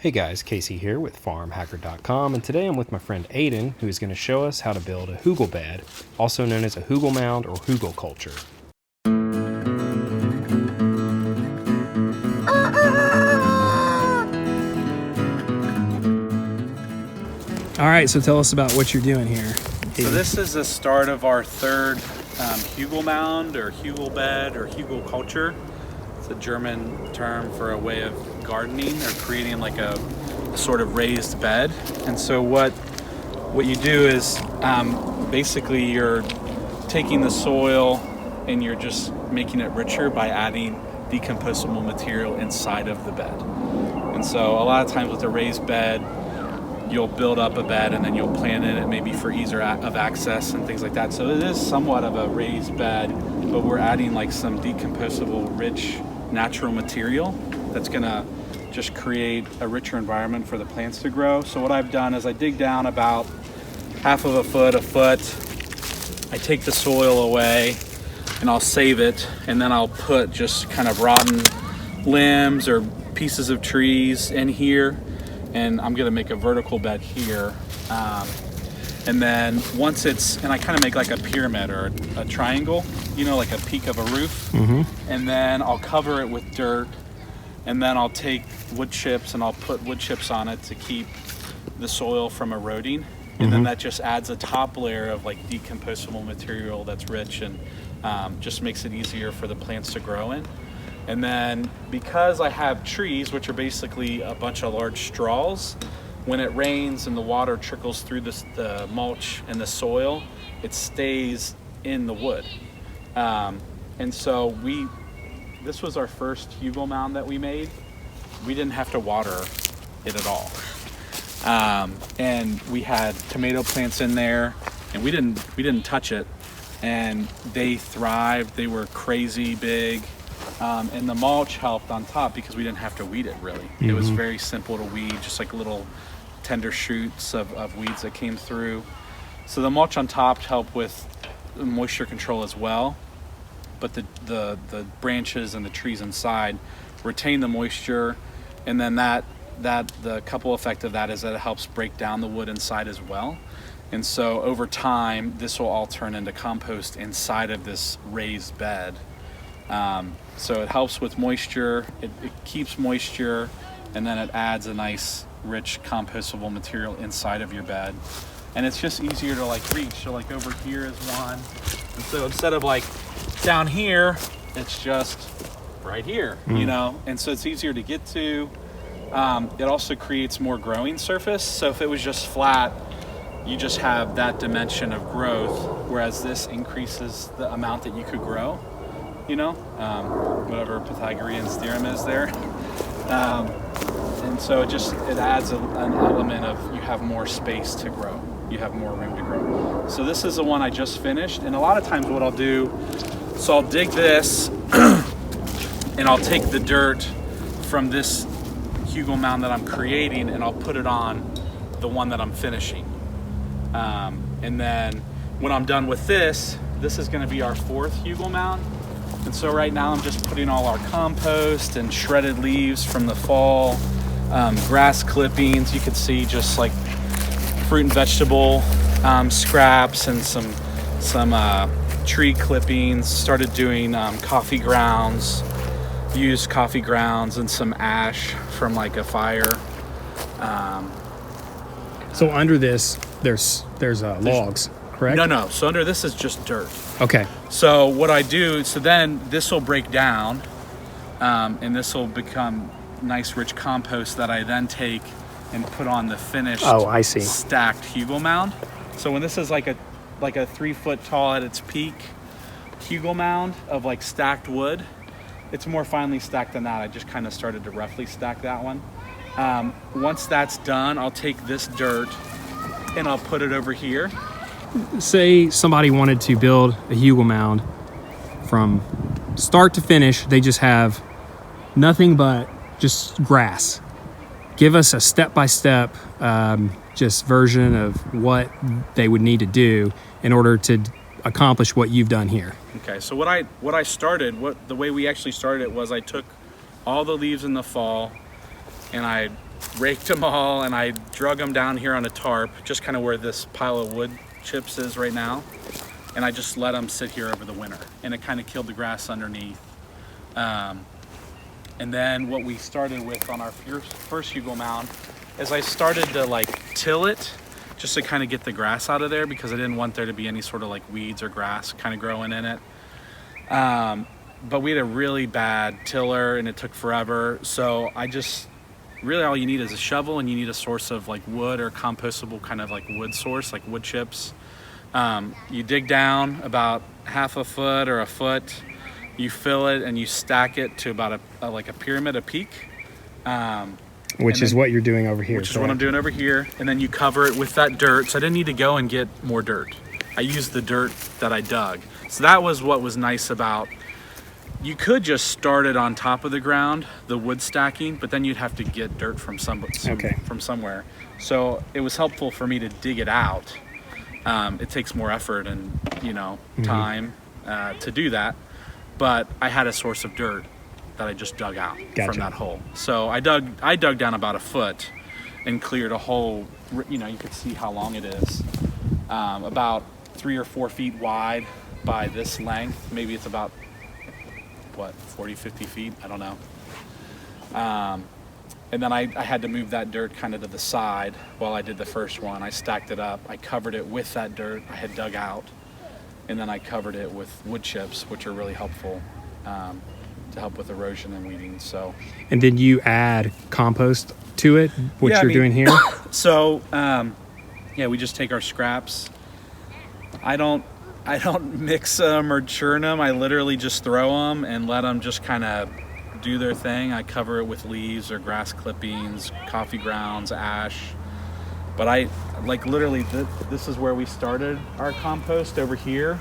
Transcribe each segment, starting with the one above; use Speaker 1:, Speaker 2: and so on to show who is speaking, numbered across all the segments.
Speaker 1: Hey guys, Casey here with farmhacker.com, and today I'm with my friend Adon, who is going to show us how to build a Hugel bed, also known as a Hugel Mound or Hugelkultur.
Speaker 2: All right, so tell us about what you're doing here.
Speaker 3: So this is the start of our third Hugel Mound or Hugel bed or Hugelkultur. It's a German term for a way of gardening or creating like a sort of raised bed. And so what you do is basically you're taking the soil and you're just making it richer by adding decomposable material inside of the bed. And so a lot of times with a raised bed, you'll build up a bed and then you'll plant in it maybe for ease of access and things like that. So it is somewhat of a raised bed, but we're adding like some decomposable, rich, natural material that's gonna just create a richer environment for the plants to grow. So what I've done is I dig down about half of a foot, I take the soil away and I'll save it, and then I'll put just kind of rotten limbs or pieces of trees in here, and I'm gonna make a vertical bed here. And then once and I kind of make like a pyramid or a triangle, you know, like a peak of a roof. And then I'll cover it with dirt, and then I'll take wood chips and I'll put wood chips on it to keep the soil from eroding. And then that just adds a top layer of like decomposable material that's rich and just makes it easier for the plants to grow in. And then because I have trees, which are basically a bunch of large straws, when it rains and the water trickles through the mulch and the soil, it stays in the wood. And so this was our first Hugel Mound that we made. We didn't have to water it at all. And we had tomato plants in there, and we didn't touch it. And they thrived, they were crazy big. And the mulch helped on top because we didn't have to weed it really. It was very simple to weed, just like little tender shoots of weeds that came through. So the mulch on top helped with moisture control as well, but the branches and the trees inside retain the moisture, and then the couple effect of that is that it helps break down the wood inside as well. And so over time, this will all turn into compost inside of this raised bed. So it helps with moisture, it keeps moisture, and then it adds a nice, rich, compostable material inside of your bed. And it's just easier to like reach. So like over here is one. And so instead of like down here, it's just right here, you know? And so it's easier to get to. It also creates more growing surface. So if it was just flat, you just have that dimension of growth, whereas this increases the amount that you could grow. You know, whatever Pythagorean's theorem is there. And so it adds an element of you have more space to grow. You have more room to grow. So this is the one I just finished. And a lot of times what I'll do, so I'll dig this and I'll take the dirt from this Hugel Mound that I'm creating and I'll put it on the one that I'm finishing. And then when I'm done with this is gonna be our fourth Hugel Mound. And so right now I'm just putting all our compost and shredded leaves from the fall, grass clippings. You can see just like fruit and vegetable scraps and some tree clippings. Started doing coffee grounds, used coffee grounds, and some ash from like a fire.
Speaker 2: So under this, there's logs, correct?
Speaker 3: No. So under this is just dirt.
Speaker 2: Okay.
Speaker 3: So what I do, so then this will break down, and this will become nice, rich compost that I then take and put on the finished stacked Hugel Mound. So when this is like a 3 foot tall at its peak Hugel Mound of like stacked wood, it's more finely stacked than that. I just kind of started to roughly stack that one. Once that's done, I'll take this dirt and I'll put it over here.
Speaker 2: Say somebody wanted to build a Hugel Mound from start to finish, they just have nothing but just grass. Give us a step-by-step just version of what they would need to do in order to accomplish what you've done here.
Speaker 3: Okay, so the way we actually started it was I took all the leaves in the fall and I raked them all, and I drug them down here on a tarp, just kind of where this pile of wood chips is right now. And I just let them sit here over the winter, and it kind of killed the grass underneath. And then what we started with on our first Hugel Mound is I started to like till it just to kind of get the grass out of there, because I didn't want there to be any sort of like weeds or grass kind of growing in it. But we had a really bad tiller and it took forever. So I just, really all you need is a shovel, and you need a source of like wood or compostable kind of like wood source, like wood chips. You dig down about half a foot or a foot, you fill it and you stack it to about like a pyramid, a peak.
Speaker 2: Which is what you're doing over here.
Speaker 3: Which is what I'm doing over here. And then you cover it with that dirt. So I didn't need to go and get more dirt. I used the dirt that I dug. So that was what was nice about, you could just start it on top of the ground, the wood stacking, but then you'd have to get dirt from somewhere. So it was helpful for me to dig it out. It takes more effort and, time to do that. But I had a source of dirt that I just dug out from that hole. So I dug down about a foot and cleared a hole. You could see how long it is. About 3 or 4 feet wide by this length. Maybe it's about, 40, 50 feet? I don't know. And then I had to move that dirt kind of to the side while I did the first one. I stacked it up. I covered it with that dirt I had dug out. And then I covered it with wood chips, which are really helpful to help with erosion and weeding. So. And
Speaker 2: did you add compost to it, you're doing here?
Speaker 3: So, we just take our scraps. I don't mix them or churn them. I literally just throw them and let them just kind of do their thing. I cover it with leaves or grass clippings, coffee grounds, ash. But I literally, this is where we started our compost over here.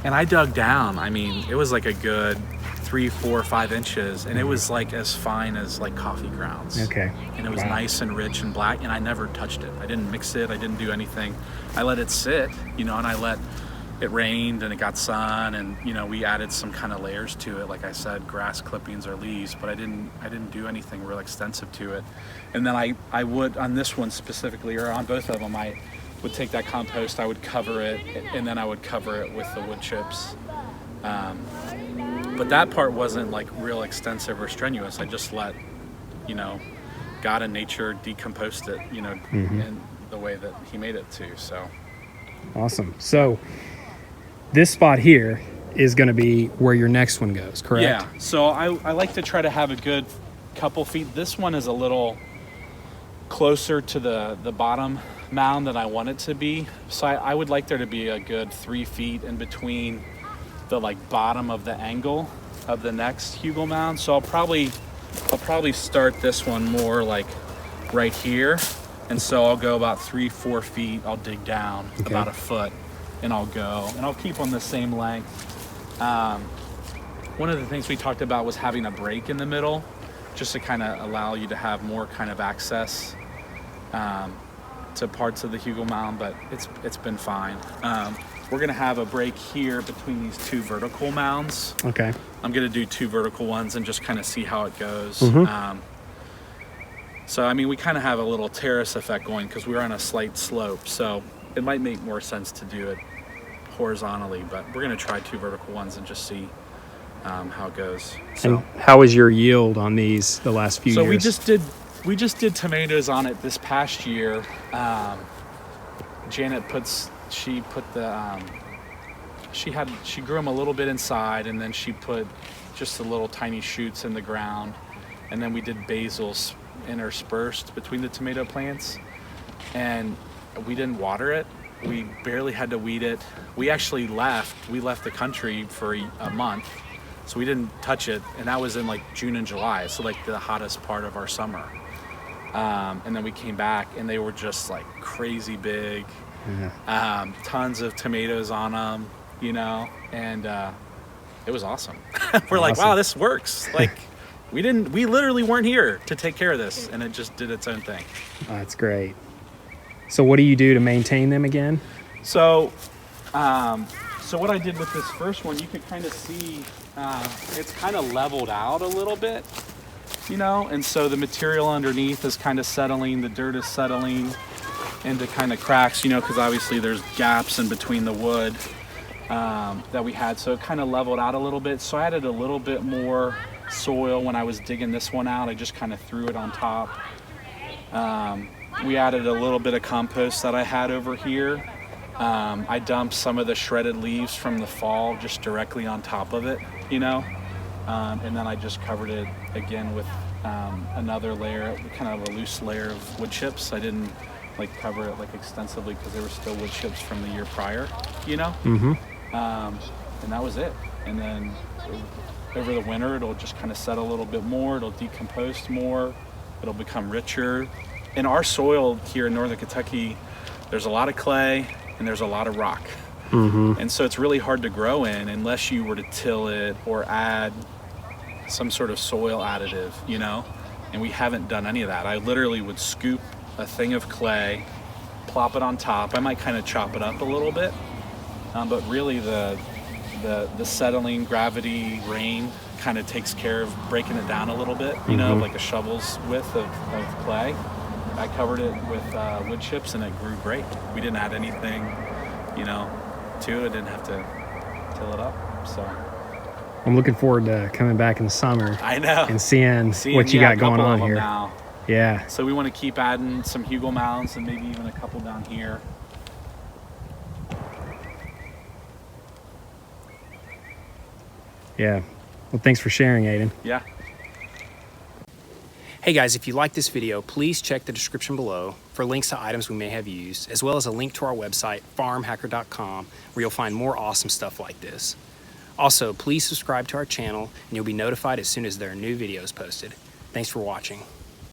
Speaker 3: And I dug down. I mean, it was like a good 3, 4, 5 inches. And it was like as fine as like coffee grounds.
Speaker 2: Okay.
Speaker 3: And it was nice and rich and black. And I never touched it. I didn't mix it. I didn't do anything. I let it sit, and it rained and it got sun, and we added some kind of layers to it, like I said, grass clippings or leaves, but I didn't do anything real extensive to it. And then I would, on this one specifically, or on both of them, I would take that compost, I would cover it, and then I would cover it with the wood chips. But that part wasn't like real extensive or strenuous. I just let God and nature decompose it in the way that he made it to. So
Speaker 2: awesome. So this spot here is going to be where your next one goes, correct?
Speaker 3: Yeah. So I like to try to have a good couple feet. This one is a little closer to the bottom mound than I want it to be. So I would like there to be a good 3 feet in between the bottom of the angle of the next Hugel Mound. So I'll probably start this one more like right here. And so I'll go about 3, 4 feet. I'll dig down about a foot, and I'll go, and I'll keep on the same length. One of the things we talked about was having a break in the middle, just to kind of allow you to have more kind of access to parts of the Hugel Mound, but it's been fine. We're gonna have a break here between these 2 vertical mounds.
Speaker 2: Okay.
Speaker 3: I'm gonna do 2 vertical ones and just kind of see how it goes. So, I mean, we kind of have a little terrace effect going because we're on a slight slope. So it might make more sense to do it horizontally, but we're going to try 2 vertical ones and just see how it goes. So,
Speaker 2: and how was your yield on these the last few years?
Speaker 3: So we just did tomatoes on it this past year. Janet she grew them a little bit inside, and then she put just the little tiny shoots in the ground, and then we did basils interspersed between the tomato plants, and we didn't water it. We barely had to weed it. We actually left the country for a month, so we didn't touch it, and that was in June and July, so the hottest part of our summer. And then we came back, and they were just crazy big. Tons of tomatoes on them, and it was awesome. We're awesome. Wow, this works. We literally weren't here to take care of this, and it just did its own thing.
Speaker 2: Oh, that's great. So what do you do to maintain them again?
Speaker 3: So what I did with this first one, you could kind of see it's kind of leveled out a little bit. you know, and so the material underneath is kind of settling, the dirt is settling into kind of cracks, you know, because obviously there's gaps in between the wood that we had, so it kind of leveled out a little bit. So I added a little bit more soil when I was digging this one out. I just kind of threw it on top. We added a little bit of compost that I had over here. I dumped some of the shredded leaves from the fall just directly on top of it, you know, and then I just covered it again with another layer, kind of a loose layer of wood chips. I didn't like cover it like extensively because there were still wood chips from the year prior, you know. And that was it. And then over the winter it'll just kind of settle a little bit more, it'll decompose more, it'll become richer. In our soil here in northern Kentucky, there's a lot of clay and there's a lot of rock. And so it's really hard to grow in unless you were to till it or add some sort of soil additive, you know. And we haven't done any of that. I literally would scoop a thing of clay, plop it on top. I might kind of chop it up a little bit, but really the settling, gravity, rain kind of takes care of breaking it down a little bit, you know, like a shovel's width of clay. I covered it with wood chips and it grew great. We didn't add anything, you know, to it. Didn't have to till it up. So
Speaker 2: I'm looking forward to coming back in the summer.
Speaker 3: I know.
Speaker 2: And seeing what you got going on here.
Speaker 3: Now.
Speaker 2: Yeah.
Speaker 3: So we want to keep adding some Hugel Mounds and maybe even a couple down here.
Speaker 2: Yeah. Well, thanks for sharing, Adon.
Speaker 3: Yeah.
Speaker 1: Hey guys, if you like this video, please check the description below for links to items we may have used, as well as a link to our website, farmhacker.com, where you'll find more awesome stuff like this. Also, please subscribe to our channel and you'll be notified as soon as there are new videos posted. Thanks for watching.